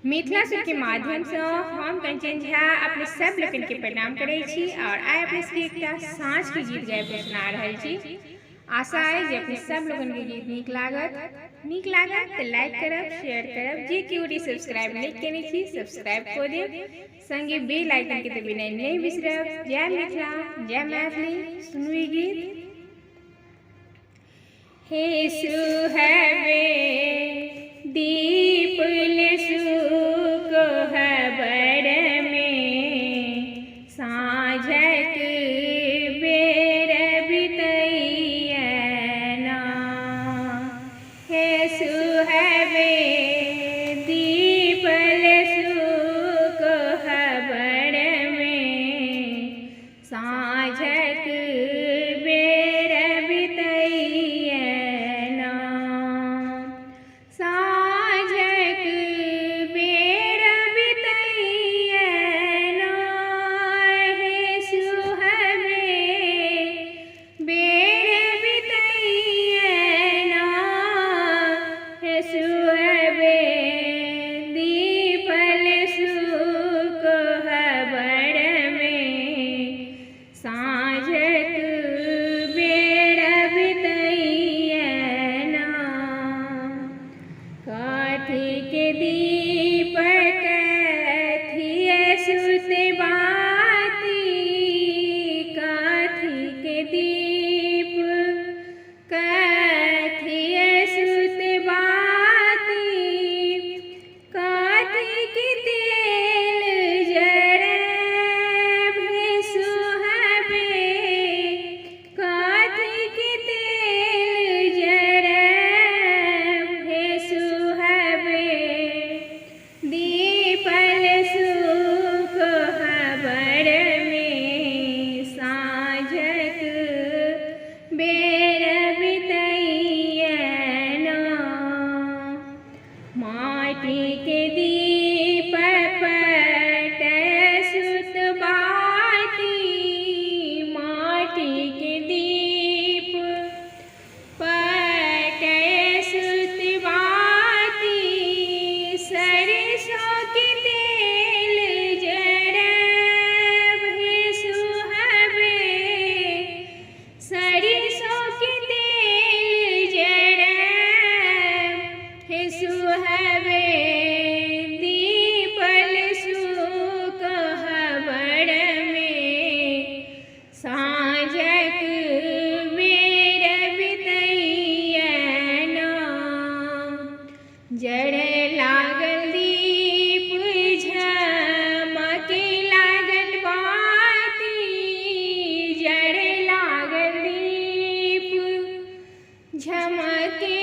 मिथिला सुर के माध्यम से हम कंचन झा अपने सब लोगन के प्रणाम करे छी और आइ अपने सबके एकटा साँझ के गीत गाबि के सुना रहल छी। आशा है जे अपने सब लोगन के गीत नीक लागत तो लाइक करब, शेयर करब, जे केओ सब्सक्राइब नहीं केने छी सब्सक्राइब कर देब, संगे बेल आइकन के दबानाइ नहीं बिसरब। जय मिथिला, जय मैथिली। सुनू ई गीत। हे सुहबे दीपल सुकोहबर में साँझक बेर बितैया ना। हे सुहबे दीपल सुकोहबर में साँझक बेर बितैया ना। साँझक बेर बितैया ना। हे सुहबे बेर बितैया ना। हे सुहबे दीपल सुकोहबर में साँझक बेर बितैया ना। काठी के दीप कथिए सुत बाती। काठी के दीप कथिए सुत बाती। काठी के तेल जरब हे सुहबे। काठी के तेल जरब हे सुहबे दीपल सुकोहबर में साँझक बेर बितैया ना। माटी के दीप पट सुत बाती। माटी के दीप पट सुत बाती। सरसों के तेल जरब हे सुहबे। सरसों के तेल जरब हे सुहबे दीपल सुकोहबर में साँझक बेर बितैया ना। जड़े लागल दीप झमके लागल बाती। जड़े लागल दीप झमके